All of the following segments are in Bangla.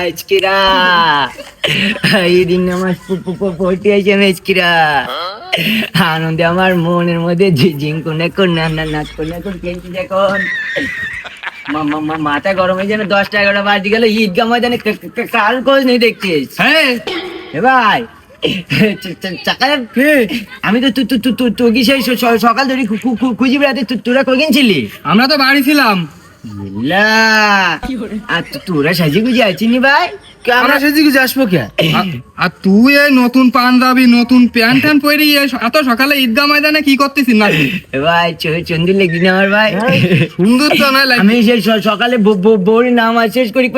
আজকিরা এই দিন আমার পড়তে আছে আজকিরা আনন্দে আমার মনের মধ্যে ঝিঙ্কুনে কোন নাচ কোনে কোন খেলছি যখন মাথা গরম হয়ে যেন 10টা-11টা বাজে গেল ঈদগাহ ময়দানে কাল খোঁজ নেই দেখছিস। হ্যাঁ এ ভাই আমি তো তুই কি সেই সকাল ধরে খুঁজি বেড়াতে তোরা কই গেছিলি? আমরা তো বাড়ি ছিলাম। আর তোরা সাজি গুজি আছিনি ভাই? আমরা সেজি গুজি আসবো কে? আর তুই এই নতুন পাঞ্জাবি নতুন প্যান্ট ট্যান্ট পরে এত সকালে ঈদগাহ ময়দানে কি করতেছিস না? ভাই চন্দুর লেগি না আমার ভাই, সুন্দর তো না লাগে। আমি সেই সকালে বউর নামাজ শেষ করি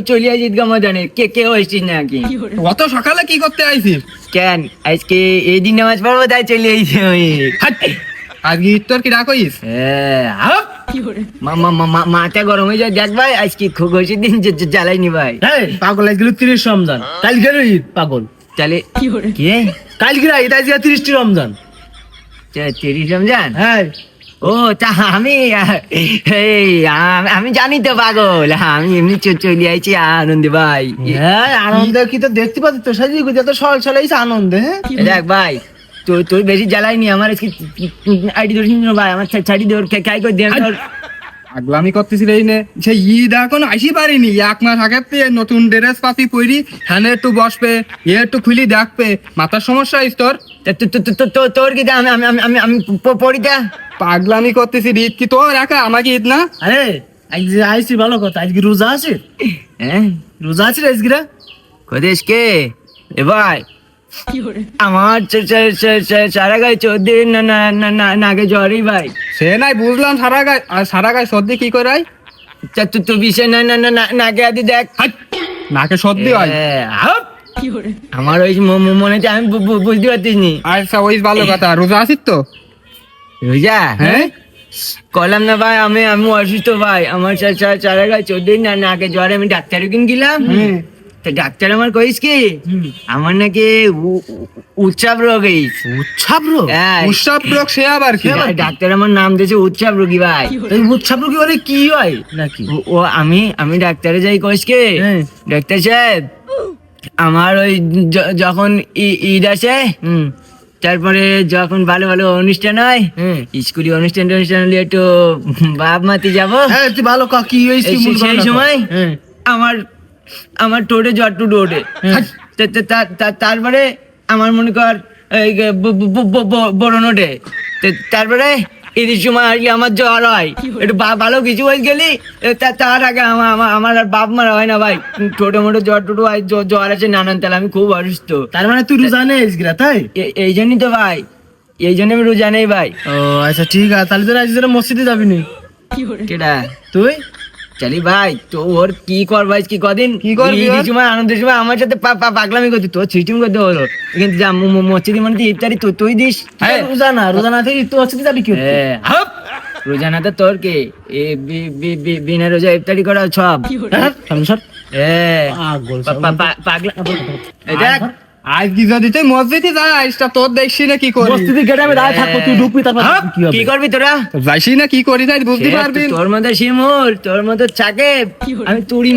চলে আসি ঈদগাহ ময়দানে। কে হয়েছিস নাকি? অত সকালে কি করতে আইছিস? কেন আজকে এই দিন নামাজ পড়বো তাই চলে আইছি আমি। আজকে ঈদ তোর কি ডাকইস? মাথা গরম হয়ে যায় দেখ ভাই, আজকে খুশির দিন জ্বালাইনি ভাই। পাগল আজকে 30 রমজান, কালকে ঈদ পাগল। তাহলে কি কালকে ঈদ, আজকে 30টি রমজান। 30 রমজান? হ্যাঁ। ও তা আমি জানি তো পাগল, আমি এমনি চলে আইছি আনন্দে ভাই। হ্যাঁ আনন্দে কি তো দেখতে পাচ্ছি তো সাজি গুজি তো সল আইছে আনন্দে। হ্যাঁ দেখ ভাই তুই বেশি জ্বালাইনি আমার আজকে আইডি ধরে ভাই, আমার ছাড়ি ধর খাই করে দিয়ে আগলামি করতেছি এই নে, সেই ঈদ এখন আসি পারিনি। 1 মাস আগে নতুন ড্রেস পাতি পরি, হ্যানে একটু বসবে, একটু খুলি দেখবে, মাথার সমস্যা হইস তোর। তোর কি আমি পড়ি দা পাগলামি করতেছি। ঈদ কি তোর একা, আমাকে ঈদ না? আরে আজকে আইছি ভালো কথা, আজকে রোজা আছে। হ্যাঁ রোজা আছে আজকে। কোদেশ কে এ ভাই? আমার সারা গায়ে চোদ্দি নাকে জ্বরই ভাই। সে নাই বুঝলাম, সারা গায়ে সর্দি কি করে হয়? তুই বিষয় নাকে আদি দেখ, নাকে সর্দি হয়। আমার ওই মনে হচ্ছে আমি বুঝতে পারছিস নি। আচ্ছা ওই ভালো কথা। রোজা আছিস তো? রোজা? হ্যাঁ কলাম না ভাই, আমি অসুস্থ ভাই। আমার সারা গায়ে চোদ্দি নাকে জ্বরে, আমি ডাক্তার কিনছিলাম। তা ডাক্তার আমার কইস কি আমার নাকি উচ্চাপ রোগ। উচ্ছাপ রোগ? উৎসব রোগ সে আবার কি? ডাক্তার আমার নাম দিয়েছে উচ্চাপ রোগী ভাই। উচ্ছাপ রোগী হলে কি হয় নাকি? ও আমি ডাক্তারে যাই কইস কি ডাক্তার সাহেব আমার ওই যখন ঈদ আসে, তারপরে যখন ভালো ভালো অনুষ্ঠান হয়, স্কুলে অনুষ্ঠান হলে একটু বাপ মাতি যাবো। হ্যাঁ তুই ভালো কি হয়েছে সেই সময় আমার টোটে জ্বর টুটে ওঠে। তারপরে আমার মনে কর বরণ ওঠে। তারপরে ঈদের সময় আসলে আমার জ্বর হয়, একটু ভালো কিছু হয়ে গেলি তার আগে আমার আর বাপ মারা হয় না ভাই। ছোট মোটো জ্বর টুটু হয়, জ্বর আছে নানান, তাহলে আমি খুব অসুস্থ। তার মানে তুই রোজা নেই তাই? এই জন্যই তো ভাই, এই জন্য আমি রোজা নেই ভাই। ও আচ্ছা ঠিক আছে, তাহলে তোর আজকে মসজিদে যাবি নি? কেডা তুই? চলি ভাই তো ওর কি কর ভাই, কি কদিন কি করবি ঈদের সময় আনন্দের সময় আমার সাথে পাগলামি করতি, তোর ছিটিং করতে হলো। কিন্তু যা মসজিদে মানে ইফতারি তুই দিস। রোজা না থেকে তুই মসজিদে যাবি কি? রোজা না তো তোর কে বিনা রোজা ইফতারি করা সব। পাগলা দেখ আজ কি যদি তুই মসজিদে যাস তা তোর দেখছি না কি করি। মসজিদে গেটে আমি দাঁড়িয়ে থাকবো, তুই ঢুকবি, তারপর কি করবি তোরা? যাইছি না কি করি তাই বুঝতে পারবি। তোর মতো শিমুল, তোর মতো চাকে আমি তুড়ি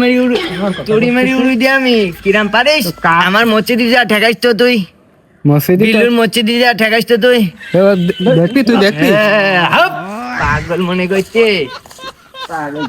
মারি উড়ি দিয়ে আমি কিরাম পারিস? আমার মসজিদে যা ঠেকাইস তো তুই, বিলুর মসজিদে যা ঠেকাইস তো তুই। দেখবি তুই দেখবি পাগল মনে করছে পাগল।